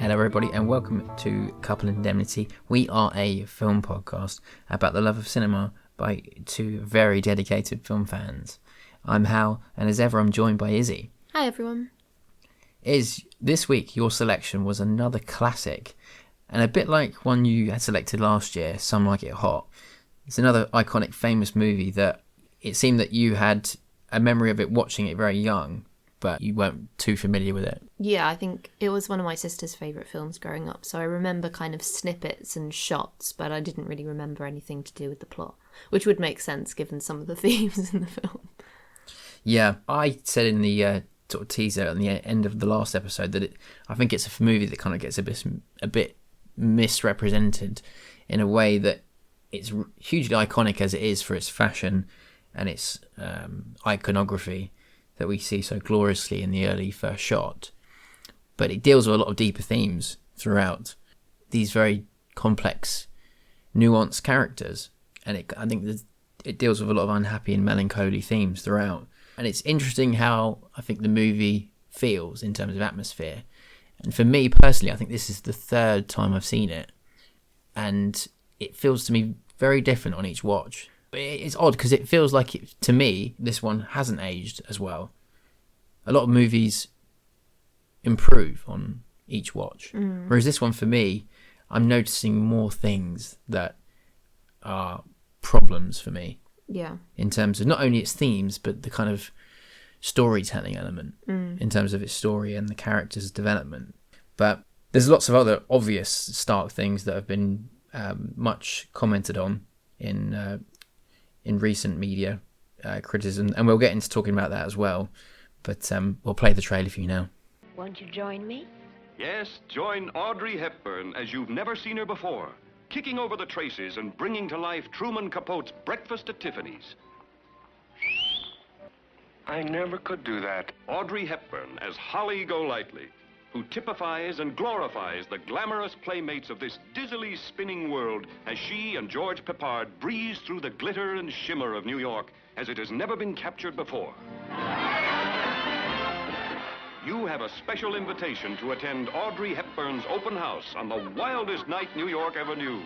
Hello everybody and welcome to Couple Indemnity. We are a film podcast about the love of cinema by two very dedicated film fans. I'm Hal, and as ever I'm joined by Izzy. Hi everyone. This week your selection was another classic, and a bit like one you had selected last year, Some Like It Hot. It's another iconic famous movie that it seemed that you had a memory of it watching it very young, but you weren't too familiar with it. Yeah, I think it was one of my sister's favourite films growing up, so I remember kind of snippets and shots, but I didn't really remember anything to do with the plot, which would make sense given some of the themes in the film. Yeah, I said in the sort of teaser at the end of the last episode that I think it's a movie that kind of gets a bit misrepresented in a way that it's hugely iconic as it is for its fashion and its iconography that we see so gloriously in the early first shot. But it deals with a lot of deeper themes throughout, these very complex, nuanced characters. And I think that it deals with a lot of unhappy and melancholy themes throughout. And it's interesting how I think the movie feels in terms of atmosphere. And for me personally, I think this is the third time I've seen it. And it feels to me very different on each watch. But it's odd because it feels like, to me, this one hasn't aged as well. A lot of movies improve on each watch. Whereas this one, for me, I'm noticing more things that are problems for me. Yeah. In terms of not only its themes, but the kind of storytelling element in terms of its story and the character's development. But there's lots of other obvious stark things that have been much commented on in recent media criticism, and we'll get into talking about that as well. But we'll play the trailer for you now. Won't you join me? Yes, join Audrey Hepburn as you've never seen her before, kicking over the traces and bringing to life Truman Capote's Breakfast at Tiffany's. I never could do that. Audrey Hepburn as Holly Golightly, who typifies and glorifies the glamorous playmates of this dizzily spinning world as she and George Peppard breeze through the glitter and shimmer of New York as it has never been captured before. You have a special invitation to attend Audrey Hepburn's open house on the wildest night New York ever knew.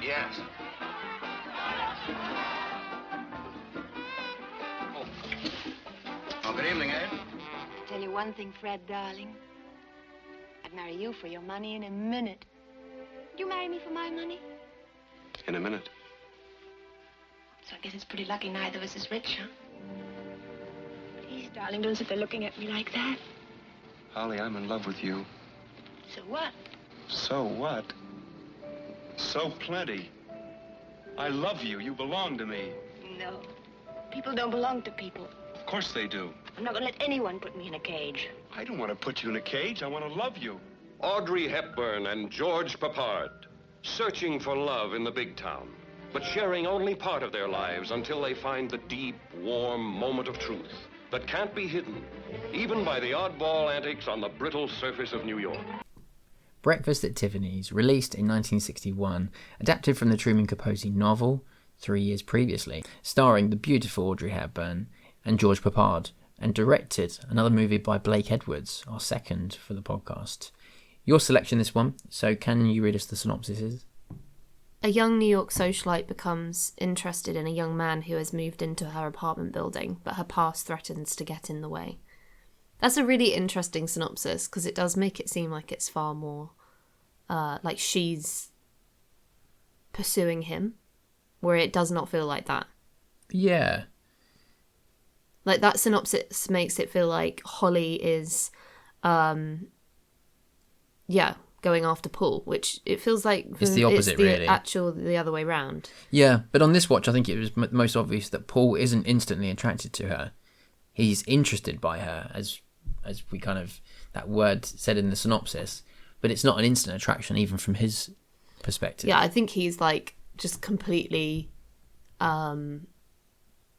Yes. Oh, good evening, Ed. Tell you one thing, Fred, darling. I'd marry you for your money in a minute. Would you marry me for my money? In a minute. So I guess it's pretty lucky neither of us is rich, huh? Please, darling, don't sit there looking at me like that. Holly, I'm in love with you. So what? So what? So plenty. I love you. You belong to me. No. People don't belong to people. Of course they do. I'm not gonna let anyone put me in a cage. I don't want to put you in a cage. I want to love you. Audrey Hepburn and George Peppard, searching for love in the big town, but sharing only part of their lives until they find the deep, warm moment of truth that can't be hidden, even by the oddball antics on the brittle surface of New York. Breakfast at Tiffany's, released in 1961, adapted from the Truman Capote novel 3 years previously, starring the beautiful Audrey Hepburn and George Peppard, and directed another movie by Blake Edwards, our second for the podcast. Your selection this one, so can you read us the synopsis? A young New York socialite becomes interested in a young man who has moved into her apartment building, but her past threatens to get in the way. That's a really interesting synopsis because it does make it seem like it's far more like she's pursuing him, where it does not feel like that. Yeah. Like that synopsis makes it feel like Holly is, going after Paul, which it feels like It's the opposite, really. The other way round. Yeah, but on this watch, I think it was most obvious that Paul isn't instantly attracted to her. He's interested by her, as we kind of, that word said in the synopsis, but it's not an instant attraction even from his perspective. Yeah, I think he's like just completely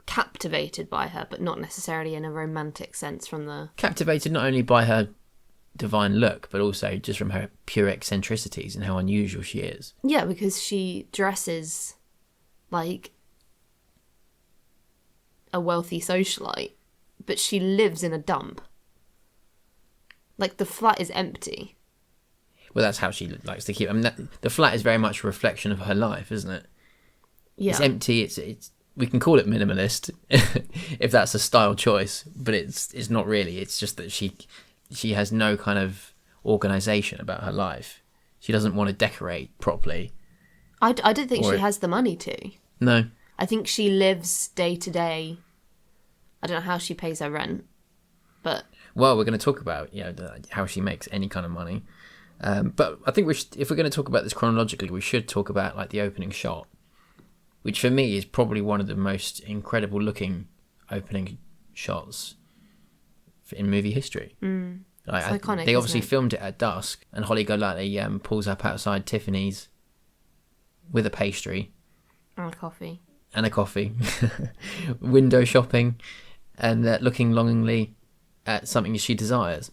captivated by her, but not necessarily in a romantic sense from the... Captivated not only by her divine look, but also just from her pure eccentricities and how unusual she is. Yeah, because she dresses like a wealthy socialite, but she lives in a dump. Like, the flat is empty. Well, that's how she likes to keep. I mean, the flat is very much a reflection of her life, isn't it? Yeah. It's empty. It's we can call it minimalist if that's a style choice, but it's not really. It's just that she has no kind of organization about her life. She doesn't want to decorate properly. I don't think she has the money to. No. I think she lives day to day. I don't know how she pays her rent, but... Well, we're going to talk about how she makes any kind of money. But I think if we're going to talk about this chronologically, we should talk about like the opening shot, which for me is probably one of the most incredible looking opening shots in movie history. It's iconic. They obviously isn't it? filmed it at dusk, and Holly Golightly pulls up outside Tiffany's with a pastry And a coffee. window shopping, and looking longingly at something she desires.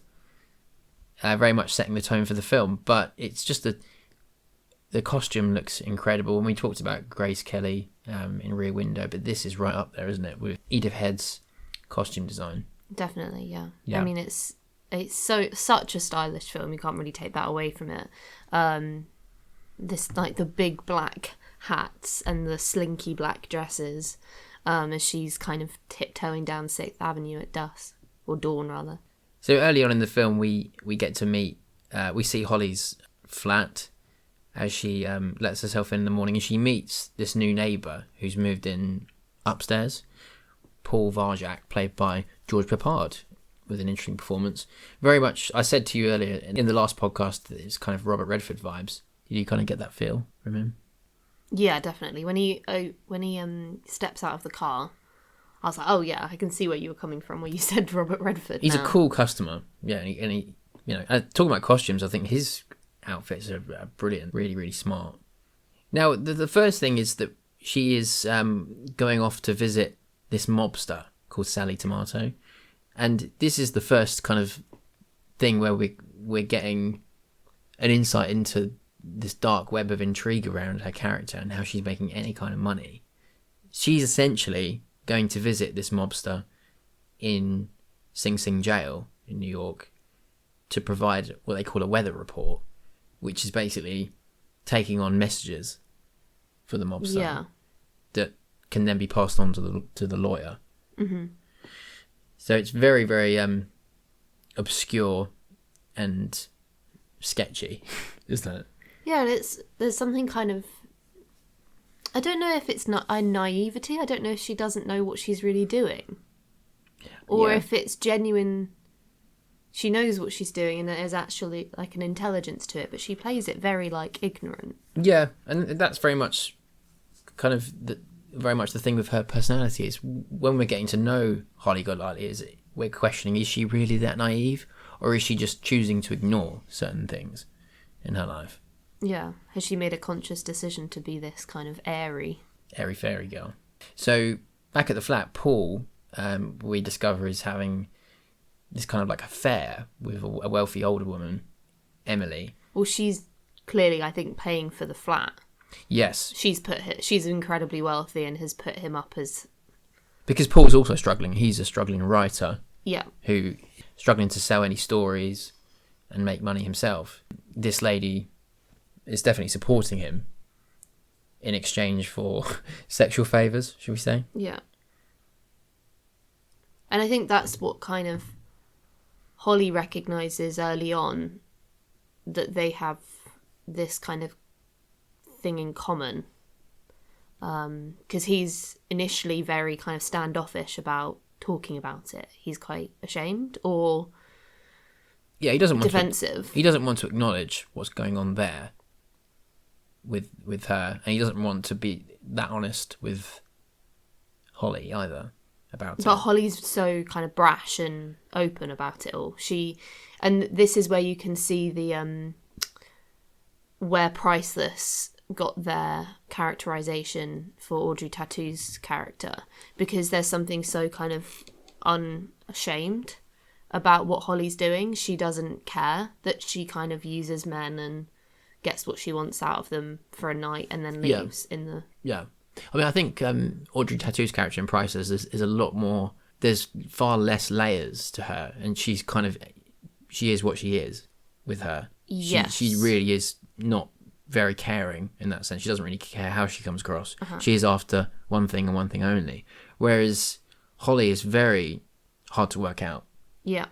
Very much setting the tone for the film, but it's just the costume looks incredible. And we talked about Grace Kelly in Rear Window, but this is right up there, isn't it, with Edith Head's costume design? Definitely, yeah. Yeah. I mean, it's such a stylish film. You can't really take that away from it. This, like, the big black hats and the slinky black dresses, as she's kind of tiptoeing down 6th Avenue at dusk, or dawn rather. So early on in the film, we get to meet. We see Holly's flat as she lets herself in the morning, and she meets this new neighbour who's moved in upstairs, Paul Varjak, played by George Peppard, with an interesting performance. Very much, I said to you earlier in the last podcast that it's kind of Robert Redford vibes. Did you kind of get that feel from him? Yeah, definitely. When he steps out of the car, I was like, oh yeah, I can see where you were coming from, where you said Robert Redford. He's now. a cool customer, yeah, and he talking about costumes, I think his outfits are brilliant, really, really smart. Now, the first thing is that she is going off to visit this mobster called Sally Tomato, and this is the first kind of thing where we're getting an insight into this dark web of intrigue around her character and how she's making any kind of money. She's essentially going to visit this mobster in Sing Sing jail in New York to provide what they call a weather report, which is basically taking on messages for the mobster that can then be passed on to the lawyer. Mm-hmm. So it's very, very obscure and sketchy, isn't it? Yeah, and there's something kind of... I don't know if it's not a naivety. I don't know if she doesn't know what she's really doing. Or if it's genuine... She knows what she's doing and there's actually like an intelligence to it, but she plays it very like ignorant. Yeah, and that's very much kind of very much the thing with her personality is when we're getting to know Holly Golightly, we're questioning, is she really that naive, or is she just choosing to ignore certain things in her life? Yeah. Has she made a conscious decision to be this kind of airy fairy girl? So back at the flat, Paul, we discover, is having this kind of like affair with a wealthy older woman, Emily. Well, she's clearly, I think, paying for the flat. Yes. She's incredibly wealthy and has put him up as... Because Paul's also struggling. He's a struggling writer. Yeah. Who struggling to sell any stories and make money himself. This lady is definitely supporting him in exchange for sexual favours, should we say? Yeah. And I think that's what kind of Holly recognises early on, that they have this kind of thing in common. Because he's initially very kind of standoffish about talking about it. He's quite ashamed or he doesn't want defensive. He doesn't want to acknowledge what's going on there with her, and he doesn't want to be that honest with Holly either about it. But Holly's so kind of brash and open about it all. And this is where you can see the where Priceless got their characterization for Audrey Tauto's character, because there's something so kind of unashamed about what Holly's doing. She doesn't care, that she kind of uses men and gets what she wants out of them for a night and then leaves in the... Yeah. I mean, I think Audrey Tauto's character in Priceless is a lot more... There's far less layers to her, and she's kind of... She is what she is with her. Yes. She really is not very caring in that sense. She doesn't really care how she comes across. She is after one thing and one thing only. Whereas Holly is very hard to work out. Yeah.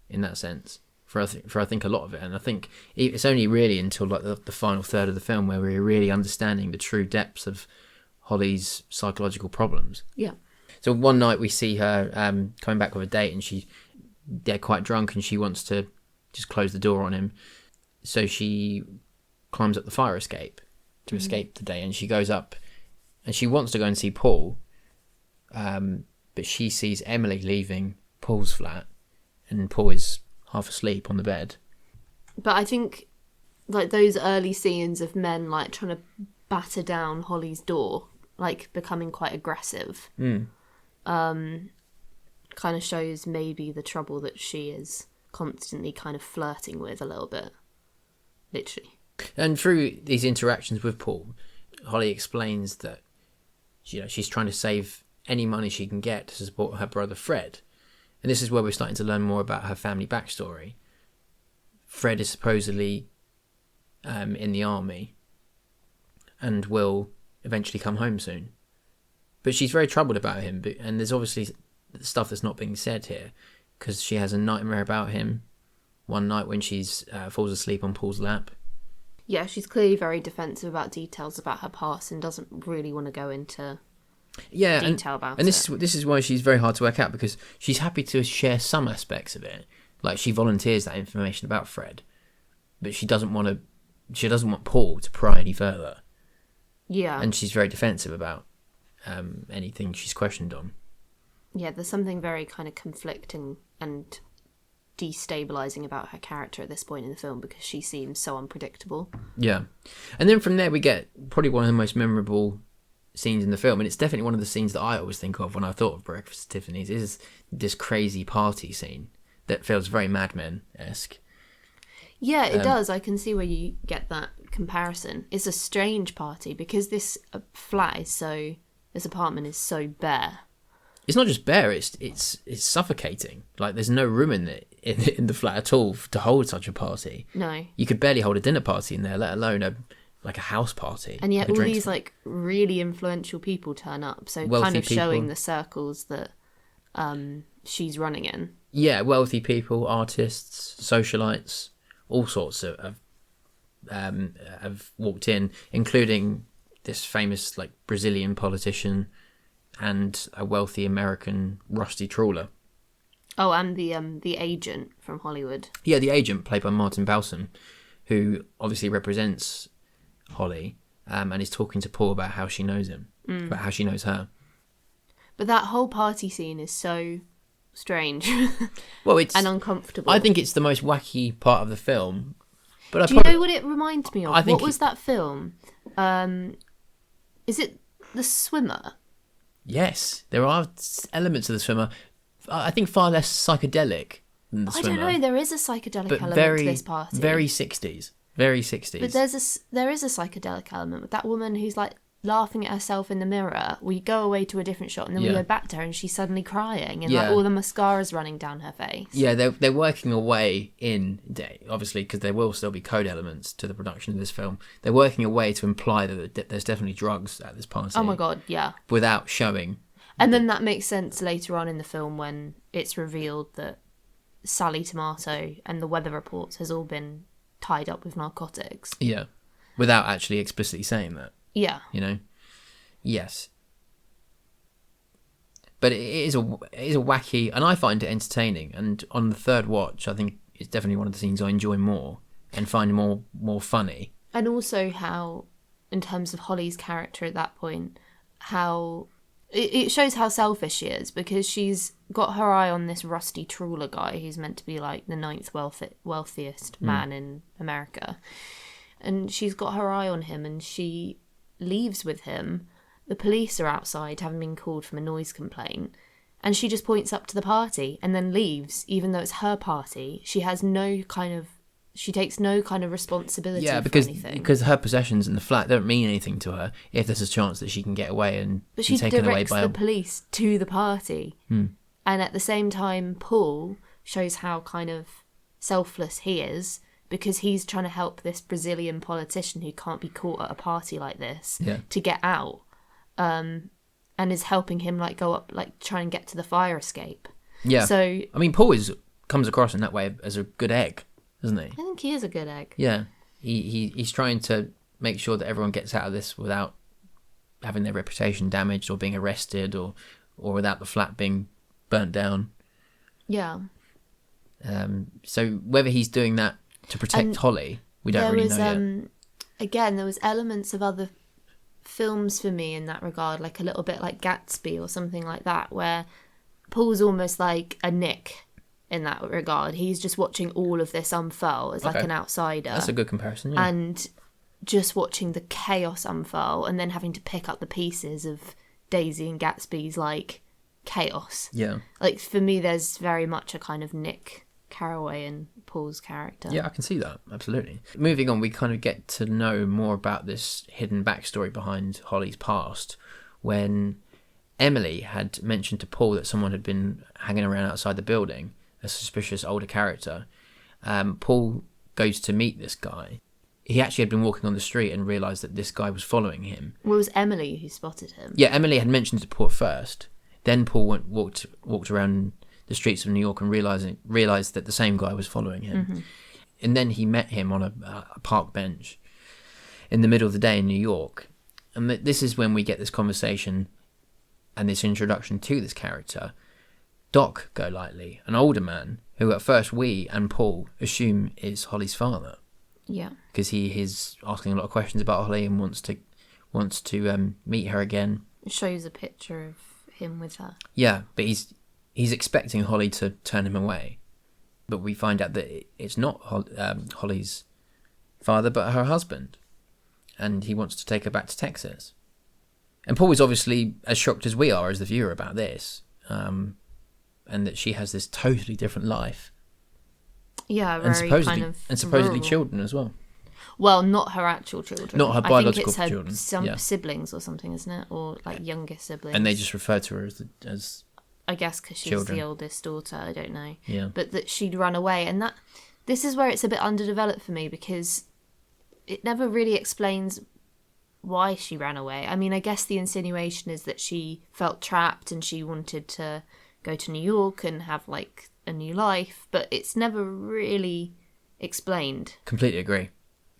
In that sense. For I think a lot of it. And I think it's only really until like the final third of the film where we're really understanding the true depths of Holly's psychological problems. Yeah. So one night we see her coming back with a date, and they're quite drunk, and she wants to just close the door on him. So she climbs up the fire escape to escape the day, and she goes up and she wants to go and see Paul, but she sees Emily leaving Paul's flat, and Paul is half asleep on the bed. But I think like those early scenes of men like trying to batter down Holly's door, like becoming quite aggressive, kind of shows maybe the trouble that she is constantly kind of flirting with a little bit, literally. And through these interactions with Paul, Holly explains that she's trying to save any money she can get to support her brother Fred. And this is where we're starting to learn more about her family backstory. Fred is supposedly in the army and will eventually come home soon. But she's very troubled about him, and there's obviously stuff that's not being said here, because she has a nightmare about him one night when she's falls asleep on Paul's lap. Yeah, she's clearly very defensive about details about her past and doesn't really want to go into detail about it. And this is why she's very hard to work out, because she's happy to share some aspects of it. Like, she volunteers that information about Fred, but she doesn't want Paul to pry any further. Yeah. And she's very defensive about anything she's questioned on. Yeah, there's something very kind of conflicting and destabilizing about her character at this point in the film, because she seems so unpredictable. Yeah. And then from there we get probably one of the most memorable scenes in the film, and it's definitely one of the scenes that I always think of when I thought of Breakfast at Tiffany's, is this crazy party scene that feels very Mad Men-esque. Yeah, it does. I can see where you get that comparison. It's a strange party because this this apartment is so bare. It's not just bare; it's suffocating. Like, there's no room in the flat at all to hold such a party. No, you could barely hold a dinner party in there, let alone a house party. And yet all these like really influential people turn up, so wealthy kind of people. Showing the circles that she's running in. Yeah, wealthy people, artists, socialites, all sorts of have walked in, including this famous like Brazilian politician and a wealthy American rusty trawler. Oh, and the agent from Hollywood. Yeah, the agent, played by Martin Balsam, who obviously represents Holly, and is talking to Paul about how she knows him, about how she knows her. But that whole party scene is so strange. Well, it's and uncomfortable. I think it's the most wacky part of the film. But do you know what it reminds me of? What was that film? Is it The Swimmer? Yes, there are elements of The Swimmer. I think far less psychedelic than The Swimmer. I don't know. There is a psychedelic element to this party. Very 60s. Very 60s. But there is a psychedelic element with that woman who's like laughing at herself in the mirror. We go away to a different shot, and then we go back to her, and she's suddenly crying, and like all the mascara's running down her face. Yeah, they're working a way in, obviously, because there will still be code elements to the production of this film. They're working a way to imply that there's definitely drugs at this party. Oh my god, yeah. Without showing. And then that makes sense later on in the film when it's revealed that Sally Tomato and the weather reports has all been tied up with narcotics. Yeah, without actually explicitly saying that. Yeah. You know? Yes. But it is a wacky, and I find it entertaining, and on the third watch I think it's definitely one of the scenes I enjoy more and find more funny. And also how, in terms of Holly's character at that point, how it shows how selfish she is, because she's got her eye on this rusty trawler guy who's meant to be like the 9th wealthiest man in America, and she's got her eye on him, and she leaves with him. The police are outside, having been called from a noise complaint, And she just points up to the party and then leaves, even though it's her party. She takes no kind of responsibility for anything. Because her possessions in the flat don't mean anything to her if there's a chance that she can get away and but be taken away by... But she directs the police to the party. And at the same time, Paul shows how kind of selfless he is, because he's trying to help this Brazilian politician who can't be caught at a party like this to get out. And is helping him like go up, like try and get to the fire escape. Yeah. So I mean, Paul comes across in that way as a good egg, doesn't he? I think he is a good egg. Yeah. He's trying to make sure that everyone gets out of this without having their reputation damaged or being arrested or without the flat being burnt down. Yeah. So whether he's doing that to protect Holly, we don't really know yet. Again, there was elements of other films for me in that regard, like a little bit like Gatsby or something like that, where Paul's almost like a Nick in that regard. He's just watching all of this unfurl as like an outsider. That's a good comparison, yeah. And just watching the chaos unfurl and then having to pick up the pieces of Daisy and Gatsby's like chaos. Yeah. Like for me, there's very much a kind of Nick Carraway in Paul's character. Yeah, I can see that, absolutely. Moving on, we kind of get to know more about this hidden backstory behind Holly's past when Emily had mentioned to Paul that someone had been hanging around outside the building, a suspicious older character. Paul goes to meet this guy. He actually had been walking on the street and realised that this guy was following him. Well, it was Emily who spotted him. Yeah, Emily had mentioned it to Paul first. Then Paul walked around the streets of New York and realised that the same guy was following him. Mm-hmm. And then he met him on a park bench in the middle of the day in New York. And this is when we get this conversation and this introduction to this character, Doc Golightly, an older man who at first we and Paul assume is Holly's father. Yeah. Because he is asking a lot of questions about Holly and wants to meet her again. It shows a picture of him with her. Yeah, but he's expecting Holly to turn him away. But we find out that it's not Holly's father, but her husband. And he wants to take her back to Texas. And Paul is obviously as shocked as we are as the viewer about this. And that she has this totally different life. Yeah, and supposedly children as well. Well, not her actual children. Not her biological children. I think it's her siblings or something, isn't it? Or like younger siblings. And they just refer to her as I guess because she's children. The oldest daughter, I don't know. Yeah. But that she'd run away. And this is where it's a bit underdeveloped for me, because it never really explains why she ran away. I mean, I guess the insinuation is that she felt trapped and she wanted to go to New York and have like a new life, but it's never really explained. Completely agree.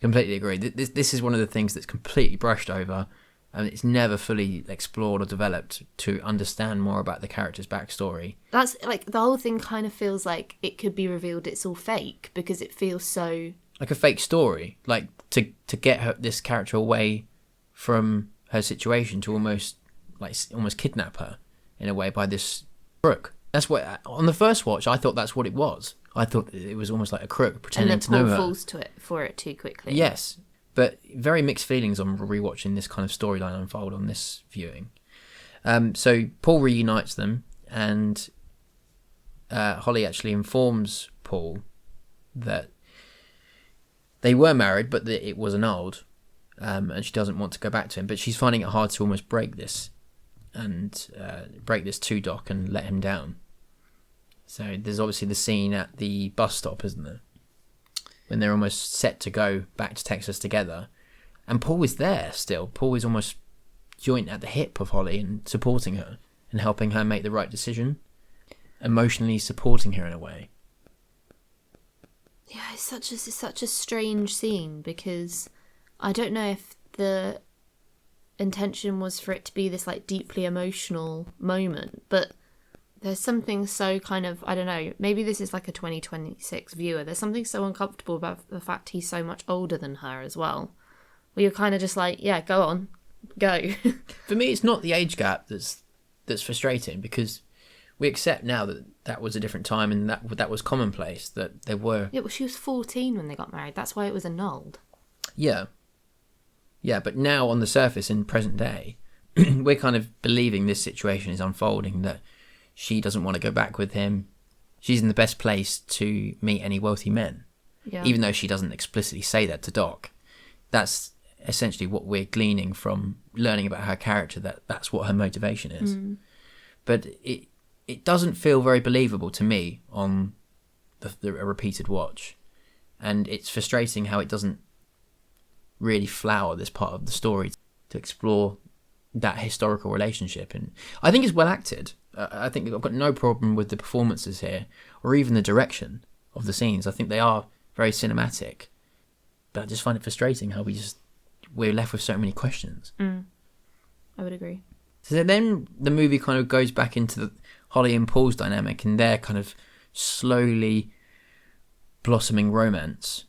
This is one of the things that's completely brushed over, and it's never fully explored or developed to understand more about the character's backstory. That's like the whole thing kind of feels like it could be revealed it's all fake, because it feels so like a fake story, like to get this character away from her situation, to almost kidnap her in a way by this crook. That's what on the first watch I thought that's what it was. I thought it was almost like a crook pretending to know her. And then Paul falls for it too quickly. Yes, but very mixed feelings on rewatching this kind of storyline unfold on this viewing. So Paul reunites them, and Holly actually informs Paul that they were married, but that it was annulled, and she doesn't want to go back to him. But she's finding it hard to almost break this to Doc and let him down. So there's obviously the scene at the bus stop, isn't there? When they're almost set to go back to Texas together. And Paul is there still. Paul is almost joint at the hip of Holly and supporting her and helping her make the right decision. Emotionally supporting her in a way. Yeah, it's such a strange scene, because I don't know if the intention was for it to be this like deeply emotional moment, but there's something so kind of, I don't know, maybe this is like a 2026 viewer, there's something so uncomfortable about the fact he's so much older than her as well, where you're kind of just like, yeah, go on, go. For me, it's not the age gap that's frustrating, because we accept now that was a different time and that was commonplace, that there were... Yeah, well, she was 14 when they got married, that's why it was annulled. Yeah, but now on the surface in present day, we're kind of believing this situation is unfolding, that she doesn't want to go back with him. She's in the best place to meet any wealthy men. Yeah. Even though she doesn't explicitly say that to Doc. That's essentially what we're gleaning from learning about her character, that's what her motivation is. But it doesn't feel very believable to me on a repeated watch, and it's frustrating how it doesn't really flower this part of the story to explore that historical relationship. And I think it's well acted. I think I've got no problem with the performances here, or even the direction of the scenes. I think they are very cinematic, but I just find it frustrating how we're left with so many questions. I would agree. So then the movie kind of goes back into the Holly and Paul's dynamic and their kind of slowly blossoming romance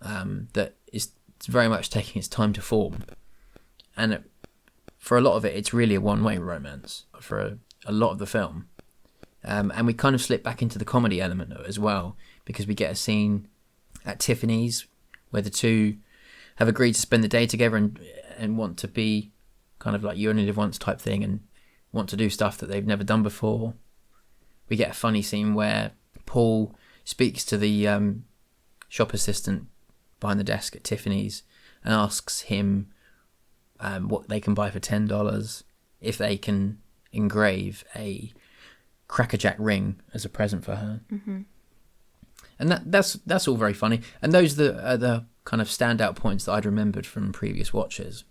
that is very much taking its time to form. And for a lot of it, it's really a one-way romance for a lot of the film. And we kind of slip back into the comedy element of it as well, because we get a scene at Tiffany's where the two have agreed to spend the day together and want to be kind of like you only live once type thing and want to do stuff that they've never done before. We get a funny scene where Paul speaks to the shop assistant behind the desk at Tiffany's and asks him what they can buy for $10 if they can engrave a crackerjack ring as a present for her. And that's all very funny, and those are the kind of standout points that I'd remembered from previous watches.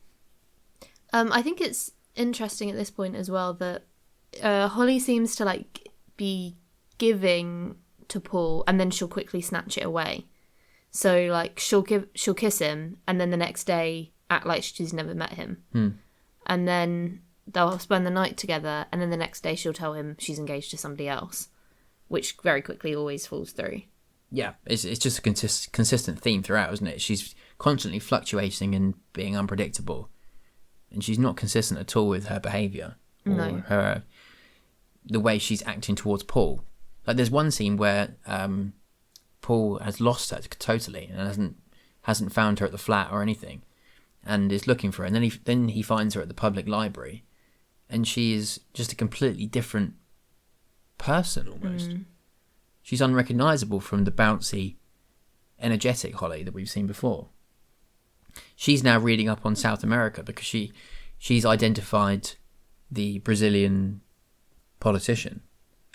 I think it's interesting at this point as well that Holly seems to like be giving to Paul and then she'll quickly snatch it away. So like she'll kiss him and then the next day act like she's never met him. And then they'll spend the night together and then the next day she'll tell him she's engaged to somebody else, which very quickly always falls through. Yeah, it's just a consistent theme throughout, isn't it? She's constantly fluctuating and being unpredictable. And she's not consistent at all with her behaviour or the way she's acting towards Paul. Like there's one scene where Paul has lost her totally and hasn't found her at the flat or anything, and is looking for her. And then he finds her at the public library, and she is just a completely different person almost. She's unrecognisable from the bouncy, energetic Holly that we've seen before. She's now reading up on South America because she's identified the Brazilian politician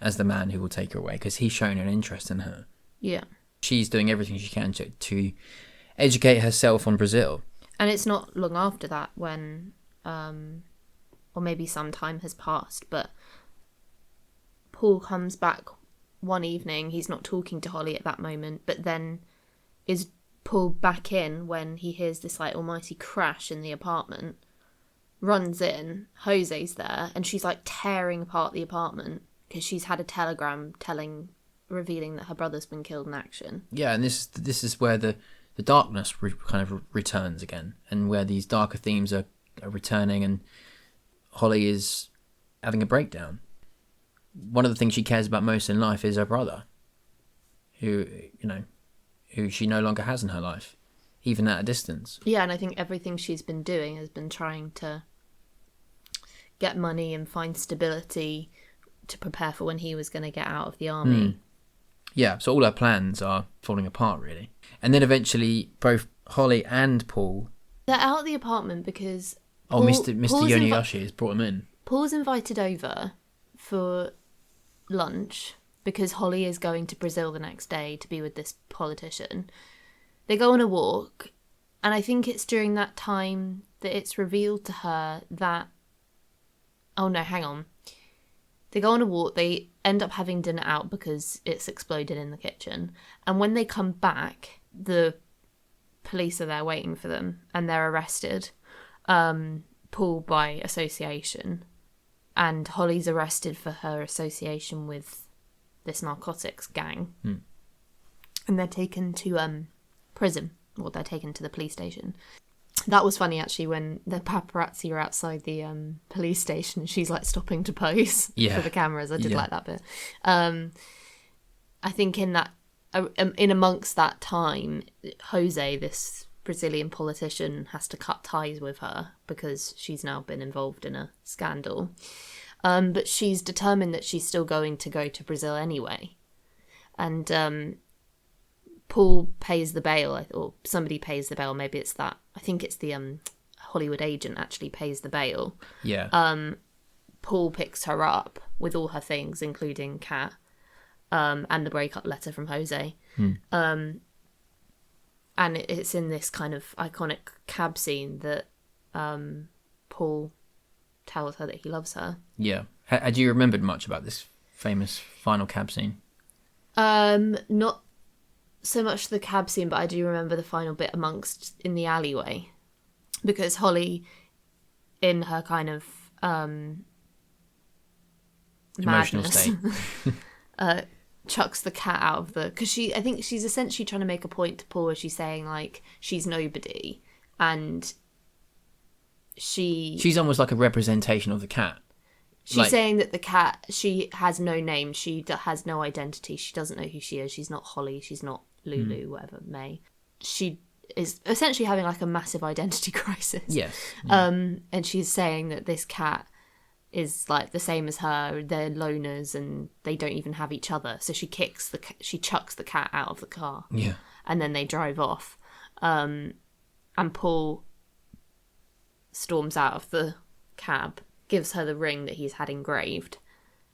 as the man who will take her away because he's shown an interest in her. Yeah. She's doing everything she can to educate herself on Brazil. And it's not long after that when, or maybe some time has passed, but Paul comes back one evening. He's not talking to Holly at that moment, but then is pulled back in when he hears this like almighty crash in the apartment, runs in, Jose's there, and she's like tearing apart the apartment because she's had a telegram revealing that her brother's been killed in action. Yeah, and this is where the darkness kind of returns again, and where these darker themes are returning, and Holly is having a breakdown. One of the things she cares about most in life is her brother, who she no longer has in her life, even at a distance. Yeah, and I think everything she's been doing has been trying to get money and find stability to prepare for when he was going to get out of the army. Yeah, so all her plans are falling apart, really. And then eventually, both Holly and Paul... They're out of the apartment because... Mr. Yoniyoshi has brought them in. Paul's invited over for lunch because Holly is going to Brazil the next day to be with this politician. They go on a walk, and I think it's during that time that it's revealed to her that... Oh no, hang on. They go on a walk, they end up having dinner out because it's exploded in the kitchen. And when they come back, the police are there waiting for them, and they're arrested. Paul by association. And Holly's arrested for her association with this narcotics gang. And they're taken to prison, or they're taken to the police station. That was funny, actually, when the paparazzi are outside the police station and she's, like, stopping to pose for the cameras. I did like that bit. I think in amongst that time, Jose, this Brazilian politician, has to cut ties with her because she's now been involved in a scandal. But she's determined that she's still going to go to Brazil anyway. And Paul pays the bail, or somebody pays the bail. Maybe it's that. I think it's the Hollywood agent actually pays the bail. Yeah. Paul picks her up with all her things, including Kat, and the breakup letter from Jose. And it's in this kind of iconic cab scene that Paul tells her that he loves her. Yeah. Had you remembered much about this famous final cab scene? Not so much the cab scene, but I do remember the final bit in the alleyway, because Holly, in her kind of Emotional madness, state. chucks the cat out of the, because I think she's essentially trying to make a point to Paul, where she's saying like she's nobody, and she's almost like a representation of the cat. She's saying that the cat, she has no name, she has no identity, she doesn't know who she is, she's not Holly, she's not Lulu, whatever, May. She is essentially having like a massive identity crisis. Yes. Yeah. And she's saying that this cat is like the same as her, they're loners and they don't even have each other. So she chucks the cat out of the car. Yeah. And then they drive off. And Paul storms out of the cab, gives her the ring that he's had engraved,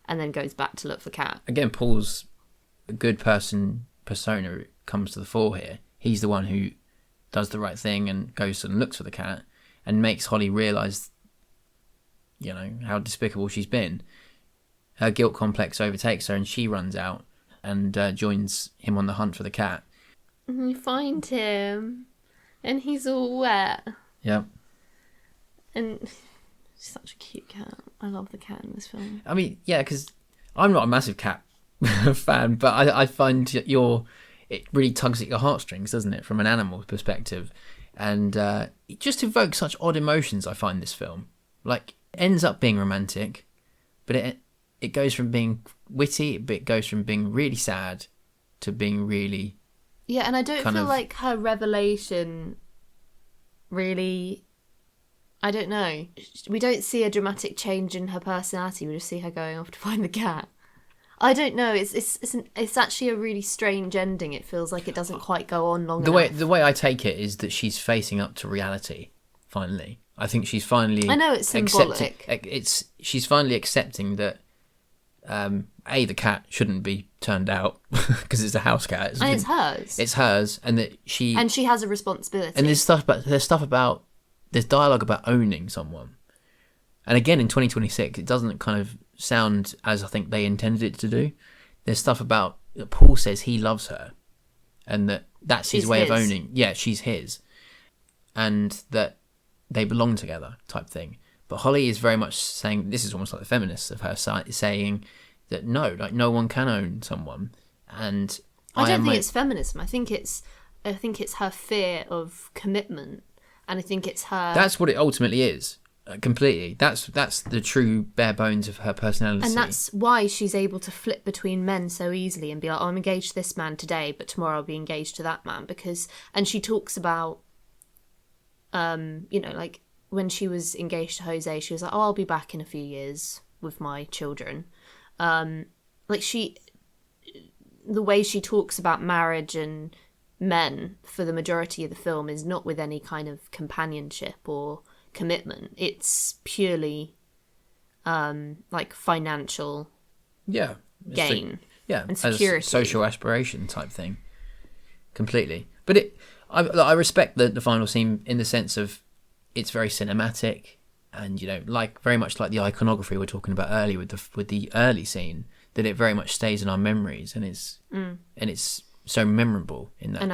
and then goes back to look for Kat. Again, Paul's good person persona comes to the fore here. He's the one who does the right thing and goes and looks for the cat and makes Holly realise, you know, how despicable she's been. Her guilt complex overtakes her and she runs out and joins him on the hunt for the cat. We find him and he's all wet. Yep. And she's such a cute cat. I love the cat in this film. I mean, yeah, because I'm not a massive cat fan, but I find it really tugs at your heartstrings, doesn't it, from an animal perspective? And it just evokes such odd emotions, I find, this film. Like, it ends up being romantic, but it goes from being witty, it goes from being really sad to being really... Yeah, and I don't feel like her revelation really... I don't know. We don't see a dramatic change in her personality. We just see her going off to find the cat. I don't know. It's actually a really strange ending. It feels like it doesn't quite go on long enough. The way I take it is that she's facing up to reality. Finally, I think she's finally. I know it's symbolic. She's finally accepting that the cat shouldn't be turned out because it's a house cat. And it's hers. It's hers, and that she has a responsibility. And there's dialogue about owning someone. And again, in 2026, it doesn't kind of sound as I think they intended it to do. There's stuff about Paul says he loves her and that's his way of owning. Yeah, she's his. And that they belong together type thing. But Holly is very much saying, this is almost like the feminists of her side, saying that no, like no one can own someone. And I don't think it's feminism. I think it's her fear of commitment. And I think it's her... That's what it ultimately is. Completely. That's the true bare bones of her personality. And that's why she's able to flip between men so easily and be like, oh, I'm engaged to this man today, but tomorrow I'll be engaged to that man. And she talks about, like when she was engaged to Jose, she was like, oh, I'll be back in a few years with my children. The way she talks about marriage and men for the majority of the film is not with any kind of companionship or commitment. It's purely like financial gain and security, as social aspiration type thing. Completely. But I respect the final scene in the sense of it's very cinematic and, you know, like very much like the iconography we were talking about earlier with the early scene, that it very much stays in our memories and it's so memorable in that. And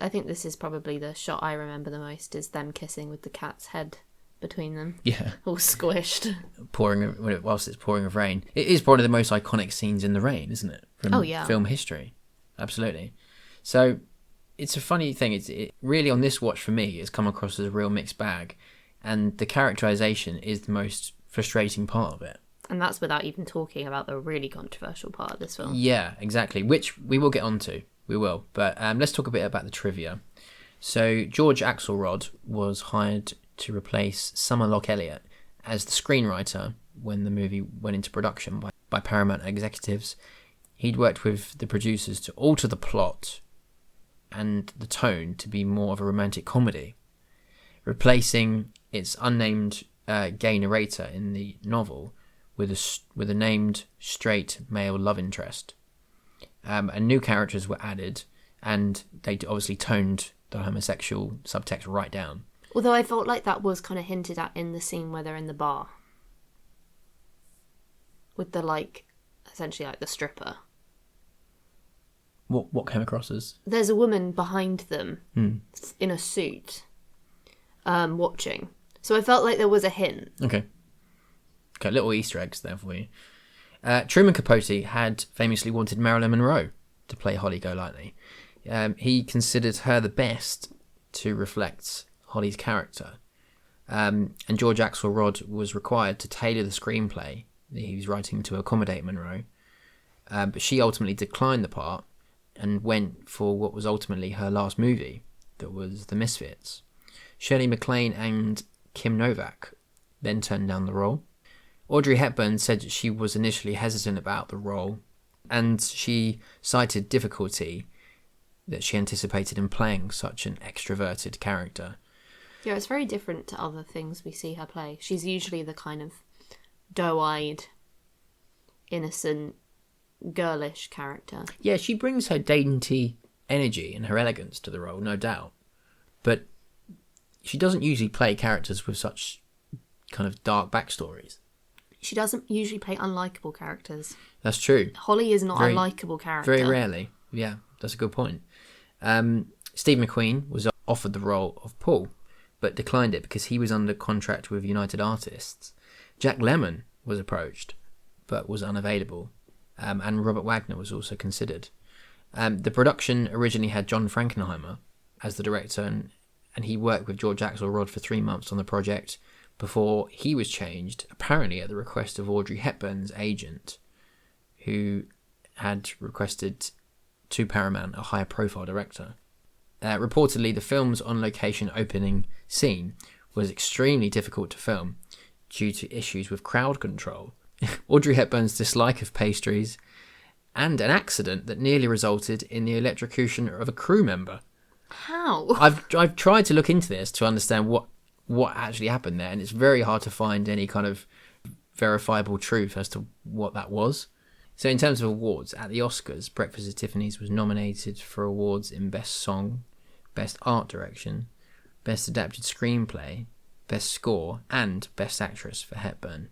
I think this is probably the shot I remember the most, is them kissing with the cat's head between them. Yeah. All squished. Whilst it's pouring of rain. It is one of the most iconic scenes in the rain, isn't it? From film history. Absolutely. So it's a funny thing. It really, on this watch for me, it's come across as a real mixed bag. And the characterisation is the most frustrating part of it. And that's without even talking about the really controversial part of this film. Yeah, exactly. Which we will get onto. We will. But let's talk a bit about the trivia. So George Axelrod was hired to replace Summer Locke Elliott as the screenwriter when the movie went into production by Paramount executives. He'd worked with the producers to alter the plot and the tone to be more of a romantic comedy, replacing its unnamed gay narrator in the novel with a named straight male love interest. And new characters were added, and they obviously toned the homosexual subtext right down. Although I felt like that was kind of hinted at in the scene where they're in the bar. With the, essentially the stripper. What came across as? There's a woman behind them in a suit watching. So I felt like there was a hint. Okay, little Easter eggs there for you. Truman Capote had famously wanted Marilyn Monroe to play Holly Golightly. He considered her the best to reflect Holly's character. And George Axelrod was required to tailor the screenplay that he was writing to accommodate Monroe. But she ultimately declined the part and went for what was ultimately her last movie, that was The Misfits. Shirley MacLaine and Kim Novak then turned down the role. Audrey Hepburn said she was initially hesitant about the role, and she cited difficulty that she anticipated in playing such an extroverted character. Yeah, it's very different to other things we see her play. She's usually the kind of doe-eyed, innocent, girlish character. Yeah, she brings her dainty energy and her elegance to the role, no doubt. But she doesn't usually play characters with such kind of dark backstories. She doesn't usually play unlikable characters. That's true. Holly is not a likable character. Very rarely. Yeah, that's a good point. Steve McQueen was offered the role of Paul, but declined it because he was under contract with United Artists. Jack Lemmon was approached, but was unavailable. And Robert Wagner was also considered. The production originally had John Frankenheimer as the director, and he worked with George Axelrod for 3 months on the project before he was changed, apparently at the request of Audrey Hepburn's agent, who had requested to Paramount a higher profile director. Reportedly, the film's on-location opening scene was extremely difficult to film due to issues with crowd control, Audrey Hepburn's dislike of pastries, and an accident that nearly resulted in the electrocution of a crew member. How? I've tried to look into this to understand what actually happened there, and it's very hard to find any kind of verifiable truth as to what that was. So in terms of awards, at the Oscars, Breakfast at Tiffany's was nominated for awards in Best Song, Best Art Direction, Best Adapted Screenplay, Best Score, and Best Actress for Hepburn.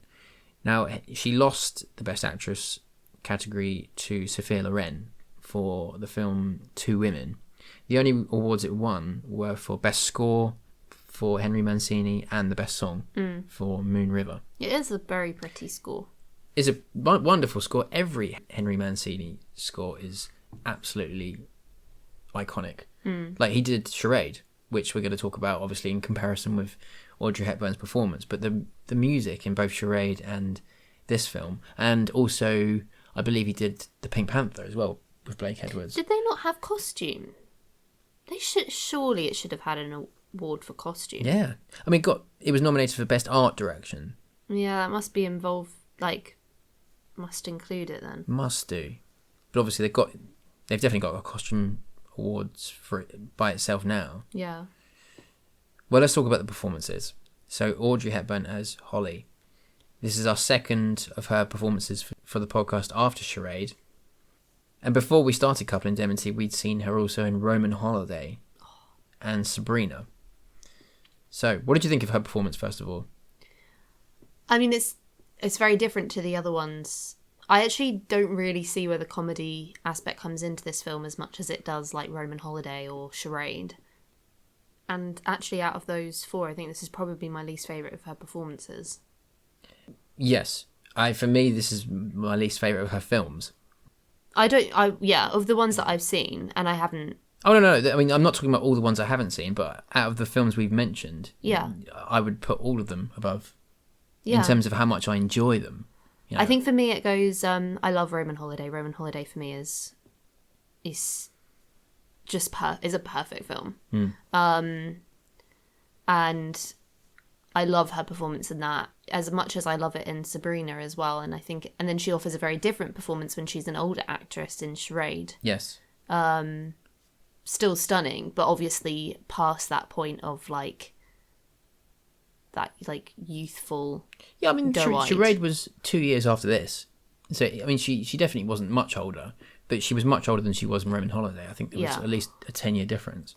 Now, she lost the Best Actress category to Sophia Loren for the film Two Women. The only awards it won were for Best Score for Henry Mancini and the Best Song for Moon River. It is a very pretty score. It's a wonderful score. Every Henry Mancini score is absolutely iconic. Like, he did Charade, which we're going to talk about, obviously, in comparison with Audrey Hepburn's performance. But the music in both Charade and this film, and also, I believe he did The Pink Panther as well with Blake Edwards. Did they not have costume? They should. Surely it should have had an award for costume. Yeah. I mean, it was nominated for Best Art Direction. Yeah, that must be involved, must include it then. Must do. But obviously they've definitely got costume awards for it by itself now. Yeah. Well, let's talk about the performances. So Audrey Hepburn as Holly. This is our second of her performances for the podcast after Charade. And before we started Couple Indemnity, we'd seen her also in Roman Holiday and Sabrina. So, what did you think of her performance, first of all? I mean, it's very different to the other ones. I actually don't really see where the comedy aspect comes into this film as much as it does like Roman Holiday or Charade. And actually, out of those four, I think this is probably my least favourite of her performances. Yes. For me, this is my least favourite of her films. Of the ones that I've seen, and I haven't... Oh, no. I mean, I'm not talking about all the ones I haven't seen, but out of the films we've mentioned, yeah, I would put all of them above, in terms of how much I enjoy them. You know? I think for me it goes, I love Roman Holiday. Roman Holiday for me is just is a perfect film. And I love her performance in that as much as I love it in Sabrina as well. And I think, and then she offers a very different performance when she's an older actress in Charade. Yes. Still stunning, but obviously past that point of like that like youthful. Yeah, I mean, doe-eyed. Charade was 2 years after this, so I mean, she definitely wasn't much older, but she was much older than she was in Roman Holiday. I think there was at least a 10-year difference.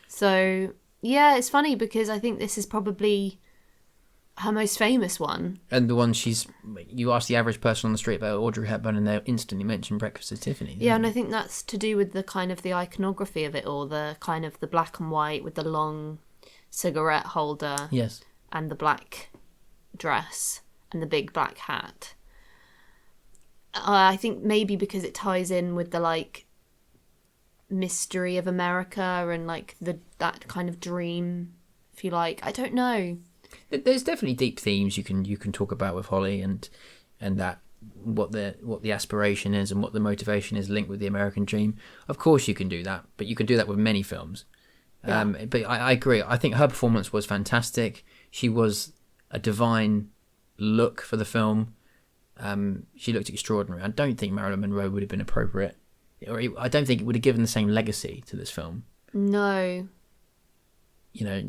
So yeah, it's funny because I think this is probably her most famous one. And the one you ask the average person on the street about Audrey Hepburn and they'll instantly mention Breakfast at Tiffany. Yeah, and I think that's to do with the kind of the iconography of it all, the kind of the black and white with the long cigarette holder. Yes. And the black dress and the big black hat. I think maybe because it ties in with the like mystery of America and like that kind of dream, if you like. I don't know. There's definitely deep themes you can talk about with Holly and that what the aspiration is and what the motivation is linked with the American dream. Of course you can do that, but you can do that with many films. Yeah. But I agree. I think her performance was fantastic. She was a divine look for the film. She looked extraordinary. I don't think Marilyn Monroe would have been appropriate, or I don't think it would have given the same legacy to this film. No. You know,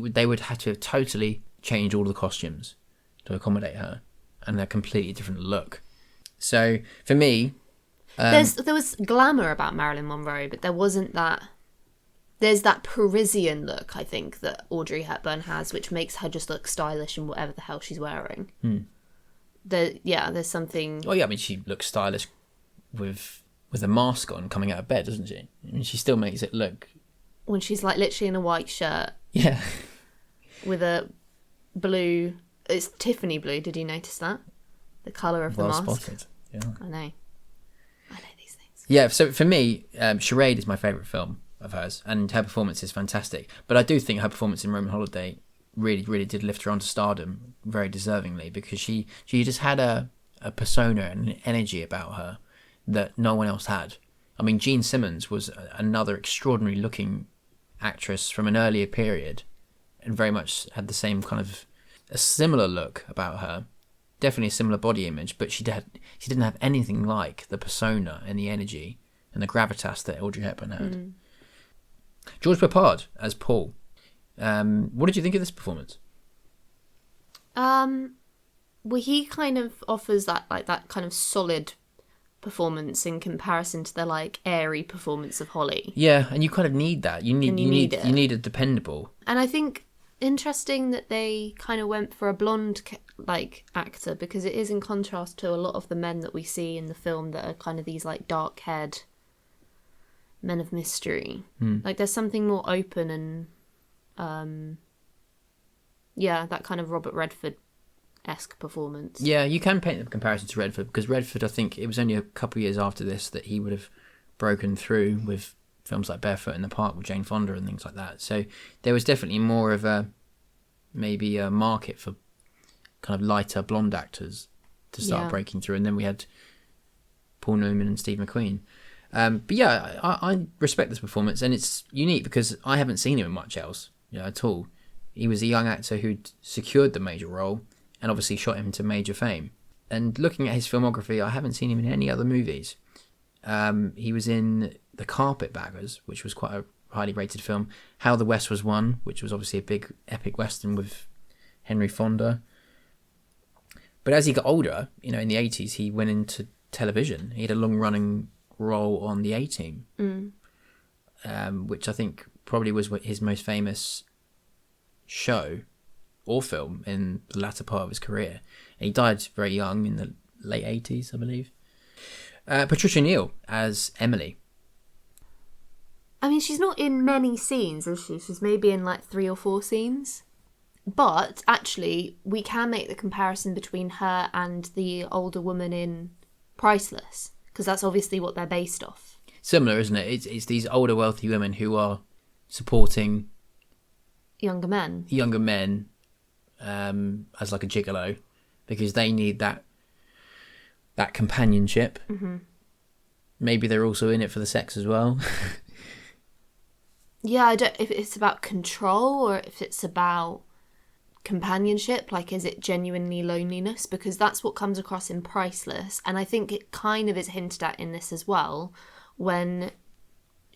they would have to have totally changed all the costumes to accommodate her, and a completely different look. So for me, there was glamour about Marilyn Monroe, but there wasn't that. There's that Parisian look, I think, that Audrey Hepburn has, which makes her just look stylish in whatever the hell she's wearing. There's something. Oh yeah, I mean, she looks stylish with a mask on, coming out of bed, doesn't she? I mean, she still makes it look. When she's like literally in a white shirt. Yeah. With a blue. It's Tiffany blue. Did you notice that? The colour of the mask. Well spotted. Yeah. I know these things. Yeah. So for me, Charade is my favourite film of hers, and her performance is fantastic. But I do think her performance in Roman Holiday really, really did lift her onto stardom very deservingly, because she just had a persona and an energy about her that no one else had. I mean, Jean Simmons was another extraordinary looking actress from an earlier period, and very much had the same kind of a similar look about her. Definitely a similar body image, but she didn't have anything like the persona and the energy and the gravitas that Audrey Hepburn had. George Peppard as Paul. What did you think of this performance? Well, he kind of offers that kind of solid performance in comparison to the like airy performance of Holly. Yeah, and you kind of need that. You need a dependable. And I think interesting that they kind of went for a blonde like actor, because it is in contrast to a lot of the men that we see in the film that are kind of these like dark-haired men of mystery. Like there's something more open and that kind of Robert Redford-esque performance. Yeah, you can paint the comparison to Redford, because Redford, I think it was only a couple of years after this that he would have broken through with films like Barefoot in the Park with Jane Fonda and things like that. So there was definitely more of maybe a market for kind of lighter blonde actors to start breaking through, and then we had Paul Newman and Steve McQueen. But yeah, I respect this performance, and it's unique because I haven't seen him in much else, at all. He was a young actor who'd secured the major role and obviously shot him to major fame. And looking at his filmography, I haven't seen him in any other movies. He was in The Carpetbaggers, which was quite a highly rated film. How the West Was Won, which was obviously a big epic western with Henry Fonda. But as he got older, in the 80s, he went into television. He had a long-running role on The A-Team, which I think probably was his most famous show or film in the latter part of his career. And he died very young in the late 80s, I believe. Patricia Neal as Emily. I mean, she's not in many scenes, is she? She's maybe in like 3 or 4 scenes. But actually, we can make the comparison between her and the older woman in Priceless, because that's obviously what they're based off. Similar, isn't it? It's these older, wealthy women who are supporting younger men as like a gigolo, because they need that companionship. Maybe they're also in it for the sex as well. Yeah, I don't if it's about control or if it's about companionship? Like, is it genuinely loneliness? Because that's what comes across in Priceless. And I think it kind of is hinted at in this as well, when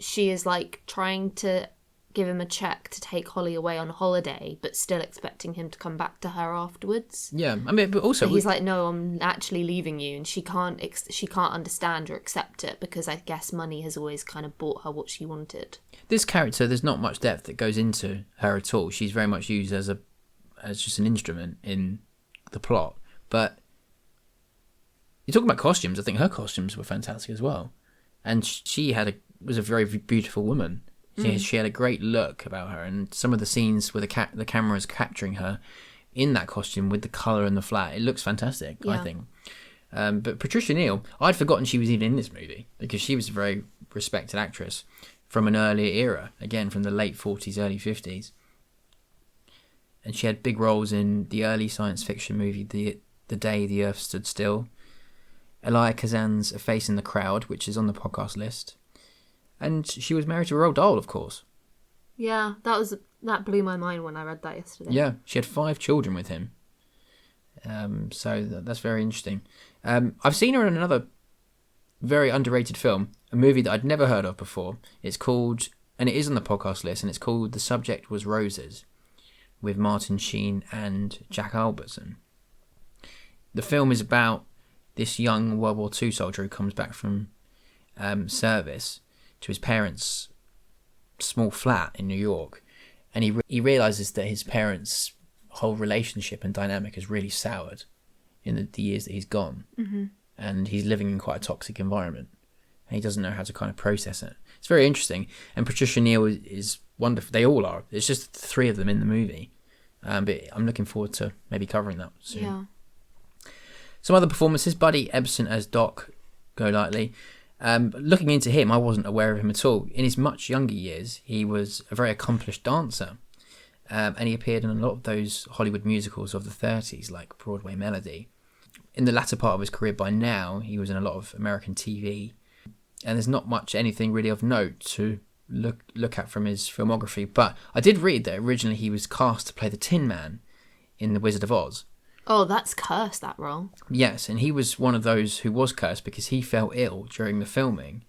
she is like trying to give him a check to take Holly away on holiday, but still expecting him to come back to her afterwards. Yeah, I mean, but also... But he's like, no, I'm actually leaving you. And she can't understand or accept it, because I guess money has always kind of bought her what she wanted. This character, there's not much depth that goes into her at all. She's very much used as just an instrument in the plot. But you're talking about costumes. I think her costumes were fantastic as well. And she was a very beautiful woman. She had a great look about her, and some of the scenes where the camera is capturing her in that costume with the colour and the flat, it looks fantastic, I think. But Patricia Neal, I'd forgotten she was even in this movie, because she was a very respected actress from an earlier era, again from the late 40s, early 50s. And she had big roles in the early science fiction movie The Day the Earth Stood Still, Elia Kazan's A Face in the Crowd, which is on the podcast list. And she was married to Roald Dahl, of course. Yeah, that blew my mind when I read that yesterday. Yeah, she had 5 children with him. So that's very interesting. I've seen her in another very underrated film, a movie that I'd never heard of before. It's called, and it is on the podcast list, and it's called The Subject Was Roses, with Martin Sheen and Jack Albertson. The film is about this young World War II soldier who comes back from service to his parents' small flat in New York, and he realizes that his parents' whole relationship and dynamic has really soured in the years that he's gone, and he's living in quite a toxic environment, and he doesn't know how to kind of process it. It's very interesting, and Patricia Neal is wonderful. They all are. It's just 3 of them in the movie, but I'm looking forward to maybe covering that soon. Yeah. Some other performances: Buddy Ebsen as Doc Golightly. Looking into him, I wasn't aware of him at all. In his much younger years, he was a very accomplished dancer, and he appeared in a lot of those Hollywood musicals of the 30s, like Broadway Melody. In the latter part of his career, by now, he was in a lot of American TV, and there's not much anything really of note to look at from his filmography. But I did read that originally he was cast to play the Tin Man in The Wizard of Oz. Oh, that's cursed, that role. Yes, and he was one of those who was cursed because he fell ill during the filming.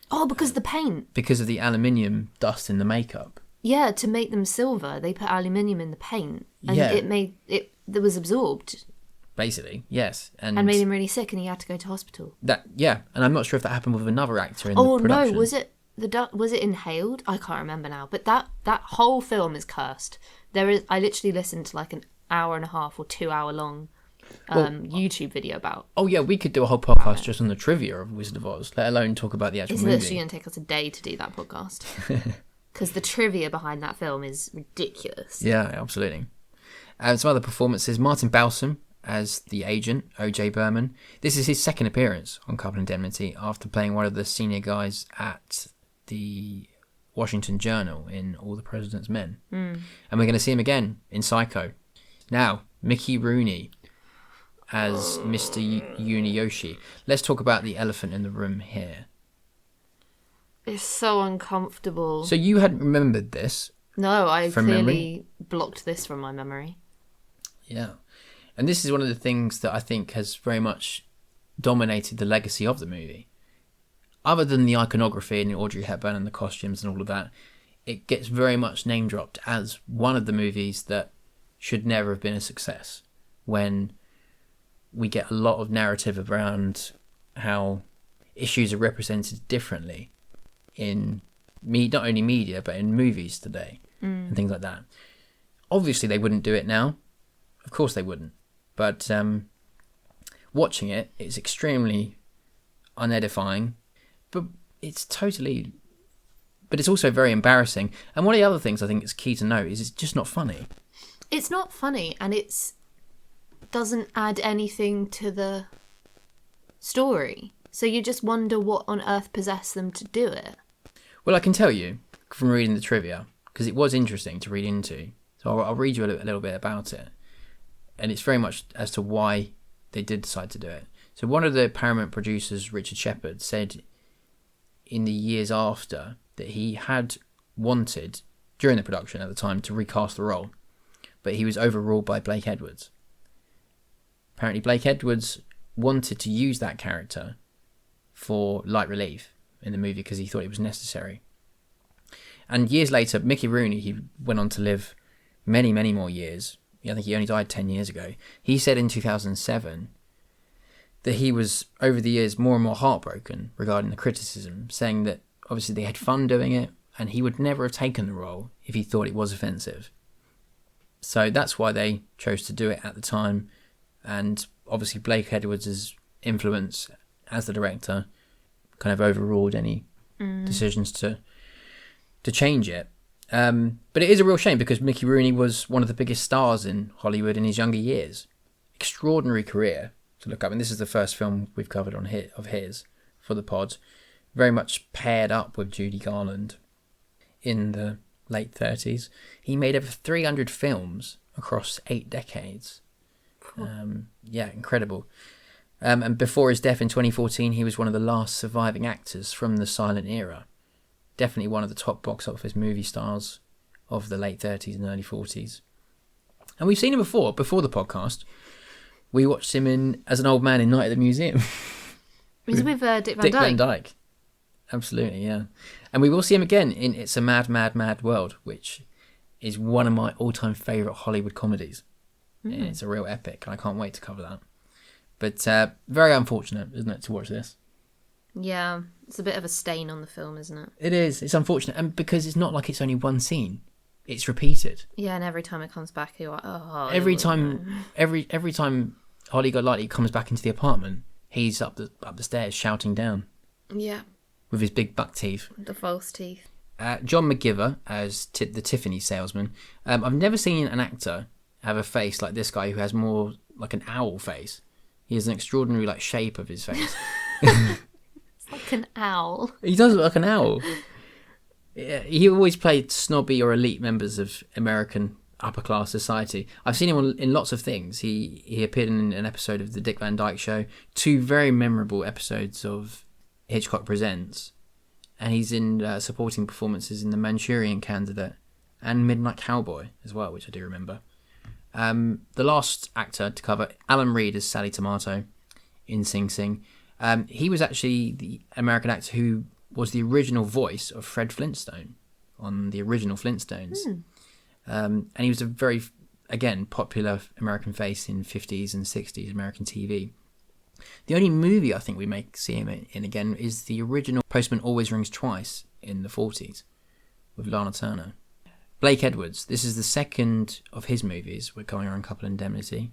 Oh, because of the paint. Because of the aluminium dust in the makeup. Yeah, to make them silver, they put aluminium in the paint, and Yeah. it was absorbed. Basically, yes. And made him really sick, and he had to go to hospital. And I'm not sure if that happened with another actor in Oh the production. no, was it inhaled? I can't remember now. But that whole film is cursed. I literally listened to like an hour and a half or 2 hour long YouTube video about. Oh yeah, we could do a whole podcast just on the trivia of Wizard of Oz, let alone talk about the actual It's movie. literally going to take us a day to do that podcast. Because the trivia behind that film is ridiculous. Yeah, absolutely. Some other performances: Martin Balsam as the agent, O.J. Berman. This is his second appearance on Couple Indemnity after playing one of the senior guys at the Washington Journal in All the President's Men. And we're going to see him again in Psycho. Now, Mickey Rooney as Mr. Uniyoshi. Let's talk about the elephant in the room here. It's so uncomfortable. So you hadn't remembered this? No, I from clearly memory? blocked this from my memory. Yeah. And this is one of the things that I think has very much dominated the legacy of the movie. Other than the iconography and Audrey Hepburn and the costumes and all of that, it gets very much name dropped as one of the movies that should never have been a success, when we get a lot of narrative around how issues are represented differently in not only media but in movies today and things like that. Obviously they wouldn't do it now, of course they wouldn't, but watching it's extremely unedifying, but it's also very embarrassing. And one of the other things I think is key to note is it's just not funny. It's not funny, and it doesn't add anything to the story. So you just wonder what on earth possessed them to do it. Well, I can tell you from reading the trivia, because it was interesting to read into. So I'll read you a little bit about it. And it's very much as to why they did decide to do it. So one of the Paramount producers, Richard Peppard, said in the years after that he had wanted, during the production at the time, to recast the role. but he was overruled by Blake Edwards. Apparently, Blake Edwards wanted to use that character for light relief in the movie because he thought it was necessary. And years later, Mickey Rooney, he went on to live many, many more years. I think he only died 10 years ago. He said in 2007 that he was, over the years, more and more heartbroken regarding the criticism, saying that obviously they had fun doing it, and he would never have taken the role if he thought it was offensive. So that's why they chose to do it at the time. And obviously Blake Edwards' influence as the director kind of overruled any decisions to change it. But it is a real shame because Mickey Rooney was one of the biggest stars in Hollywood in his younger years. Extraordinary career to look up. And this is the first film we've covered of his for the pod. Very much paired up with Judy Garland in the late 30s. He made over 300 films across 8 decades. Yeah, incredible. And before his death in 2014, he was one of the last surviving actors from the silent era. Definitely one of the top box office movie stars of the late 30s and early 40s. And we've seen him before the podcast. We watched him as an old man in Night at the Museum. He's with Dick Dick Van Dyke. Absolutely, yeah. And we will see him again in It's a Mad, Mad, Mad World, which is one of my all-time favourite Hollywood comedies. It's a real epic, and I can't wait to cover that. But very unfortunate, isn't it, to watch this? Yeah, it's a bit of a stain on the film, isn't it? It is. It's unfortunate, and because it's not like it's only one scene. It's repeated. Yeah, and every time it comes back, you're like, oh. Every time Holly Golightly comes back into the apartment, he's up the stairs shouting down. Yeah. With his big buck teeth. The false teeth. John McGiver as the Tiffany salesman. I've never seen an actor have a face like this guy who has more like an owl face. He has an extraordinary shape of his face. It's like an owl. He does look like an owl. Yeah, he always played snobby or elite members of American upper class society. I've seen him in lots of things. He appeared in an episode of the Dick Van Dyke Show, 2 very memorable episodes of Hitchcock Presents, and he's in supporting performances in The Manchurian Candidate and Midnight Cowboy as well, which I do remember. The last actor to cover, Alan Reed as Sally Tomato in Sing Sing. He was actually the American actor who was the original voice of Fred Flintstone on the original Flintstones. And he was a very, again, popular American face in 50s and 60s American TV. The only movie I think we may see him in again is the original Postman Always Rings Twice in the 40s with Lana Turner. Blake Edwards, this is the second of his movies we're covering on Couple Indemnity,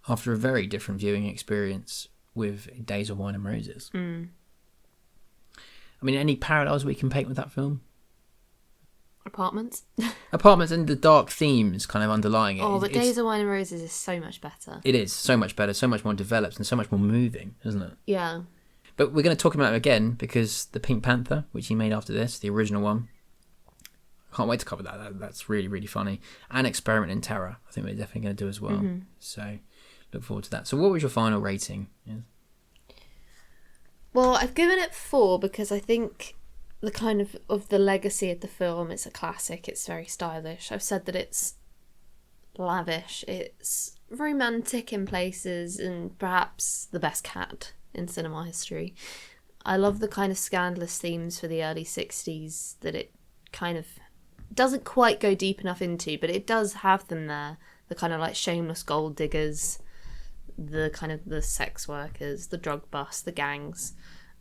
after a very different viewing experience with Days of Wine and Roses. I mean, any parallels we can paint with that film? Apartments. Apartments and the dark themes kind of underlying it. Oh, but Days of Wine and Roses is so much better. It is so much better, so much more developed, and so much more moving, isn't it? Yeah. But we're going to talk about it again because the Pink Panther, which he made after this, the original one, I can't wait to cover that. That's really, really funny. And Experiment in Terror, I think we're definitely going to do as well. So look forward to that. So what was your final rating? Yeah. Well, I've given it 4 because I think the kind of the legacy of the film, it's a classic, it's very stylish. I've said that it's lavish, it's romantic in places, and perhaps the best cat in cinema history. I love the kind of scandalous themes for the early 60s that it kind of doesn't quite go deep enough into, but it does have them there. The kind of shameless gold diggers, the kind of the sex workers, the drug busts, the gangs.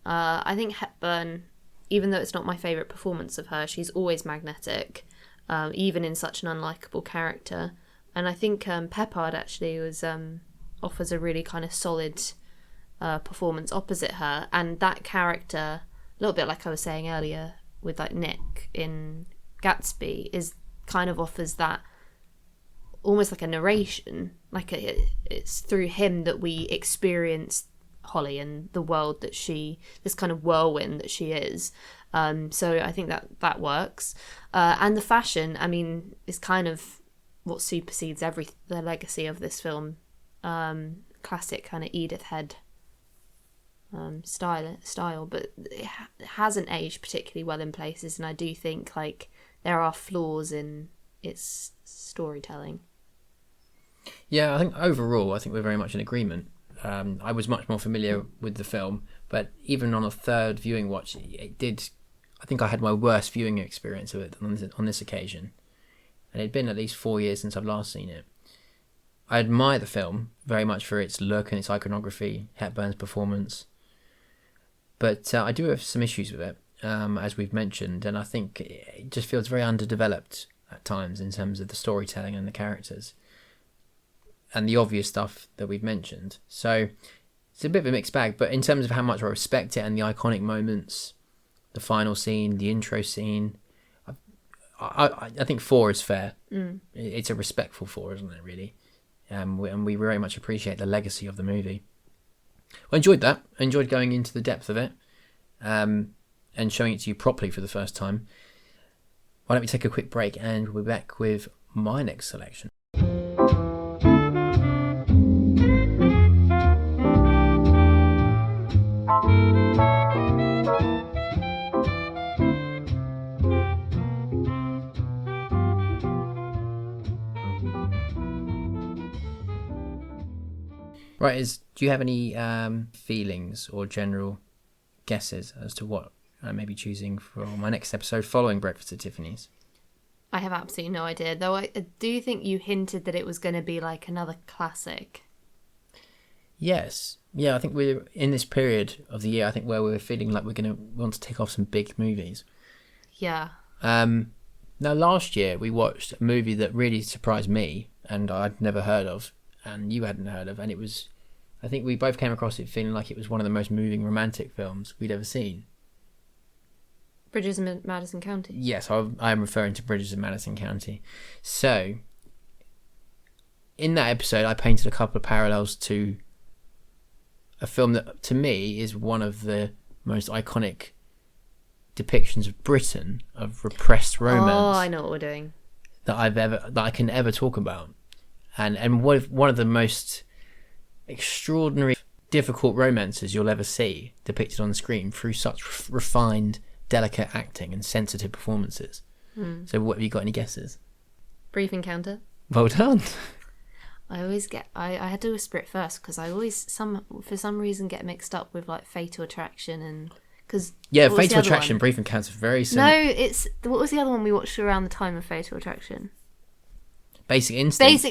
I think Hepburn, even though it's not my favourite performance of her, she's always magnetic, even in such an unlikable character. And I think Peppard actually offers a really kind of solid performance opposite her. And that character, a little bit like I was saying earlier with Nick in Gatsby, is kind of offers that almost like a narration. It's through him that we experience Holly and the world that this kind of whirlwind that she is. So I think that works. And the fashion, I mean, is kind of what supersedes the legacy of this film. Classic kind of Edith Head style, but it hasn't aged particularly well in places, and I do think there are flaws in its storytelling. Yeah, I think overall, I think we're very much in agreement. I was much more familiar with the film, but even on a third viewing watch, it did. I think I had my worst viewing experience of it on this occasion, and it'd been at least 4 years since I've last seen it. I admire the film very much for its look and its iconography, Hepburn's performance, but I do have some issues with it, as we've mentioned, and I think it just feels very underdeveloped at times in terms of the storytelling and the characters, and the obvious stuff that we've mentioned. So it's a bit of a mixed bag, but in terms of how much I respect it and the iconic moments, the final scene, the intro scene, I think 4 is fair. It's a respectful 4, isn't it, really? And we very much appreciate the legacy of the movie. I enjoyed that. I enjoyed going into the depth of it, and showing it to you properly for the first time. Why don't we take a quick break, and we'll be back with my next selection. Right, do you have any feelings or general guesses as to what I may be choosing for my next episode following Breakfast at Tiffany's? I have absolutely no idea, though I do think you hinted that it was going to be like another classic. Yes. Yeah, I think we're in this period of the year, I think, where we're feeling like we're going to want to take off some big movies. Yeah. Now, last year we watched a movie that really surprised me and I'd never heard of, and you hadn't heard of, and it was, I think we both came across it feeling like it was one of the most moving romantic films we'd ever seen. Bridges in Madison County. Yes, I am referring to Bridges in Madison County. So, in that episode, I painted a couple of parallels to a film that, to me, is one of the most iconic depictions of Britain, of repressed romance. Oh, I know what we're doing. That I can ever talk about, and one of the most extraordinary, difficult romances you'll ever see depicted on the screen through such refined, delicate acting and sensitive performances. So, what have you got? Any guesses? Brief Encounter. Well done. I always get. I had to whisper it first because I always for some reason get mixed up with like Fatal Attraction and. Fatal Attraction, Brief Encounter, very similar. No, what was the other one we watched around the time of Fatal Attraction? Basic Instinct.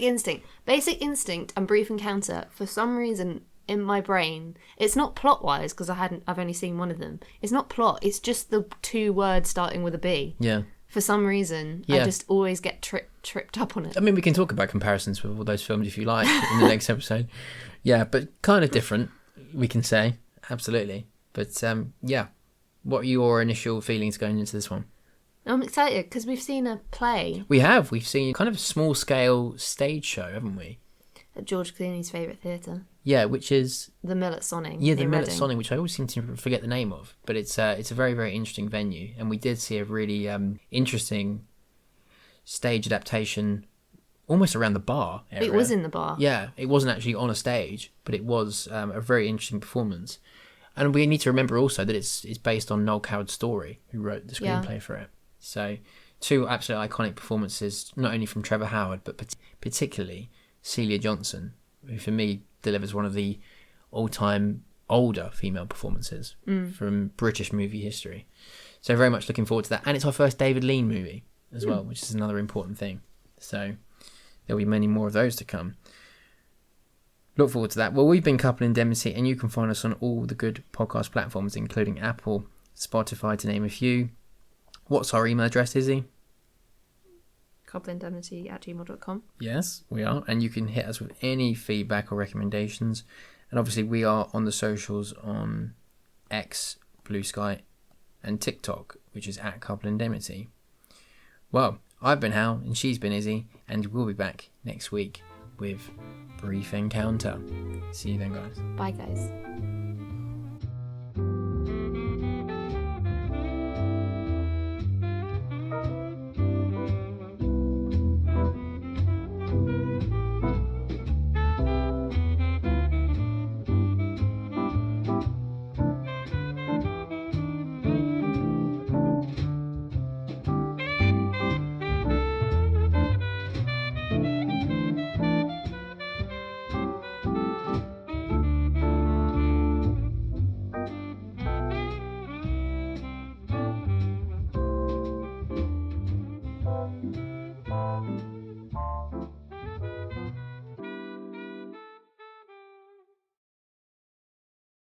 Basic Instinct and Brief Encounter, for some reason in my brain, it's not plot wise because I've only seen one of them. It's not plot, it's just the 2 words starting with a B. Yeah. For some reason, I just always get tripped up on it. I mean, we can talk about comparisons with all those films if you like in the next episode. Yeah, but kind of different, we can say. Absolutely. But what are your initial feelings going into this one? I'm excited because we've seen a play. We've seen kind of a small scale stage show, haven't we? At George Clooney's favourite theatre. Yeah, which is the Mill at Sonning. Yeah, the Mill at Sonning, which I always seem to forget the name of, but it's a very, very interesting venue, and we did see a really interesting stage adaptation, almost around the bar area. It was in the bar. Yeah, it wasn't actually on a stage, but it was a very interesting performance. And we need to remember also that it's based on Noel Coward's story, who wrote the screenplay for it. So, 2 absolutely iconic performances, not only from Trevor Howard, but particularly Celia Johnson, who for me delivers one of the all-time older female performances from British movie history. So very much looking forward to that. And it's our first David Lean movie as well, which is another important thing. So there'll be many more of those to come. Look forward to that. Well, we've been Couple Indemnity, and you can find us on all the good podcast platforms, including Apple, Spotify, to name a few. What's our email address, Izzy? coupleindemnity@gmail.com. Yes, we are. And you can hit us with any feedback or recommendations. And obviously, we are on the socials on X, Blue Sky, and TikTok, which is @Couple Indemnity. Well, I've been Hal, and she's been Izzy, and we'll be back next week with Brief Encounter. See you then, guys. Bye, guys.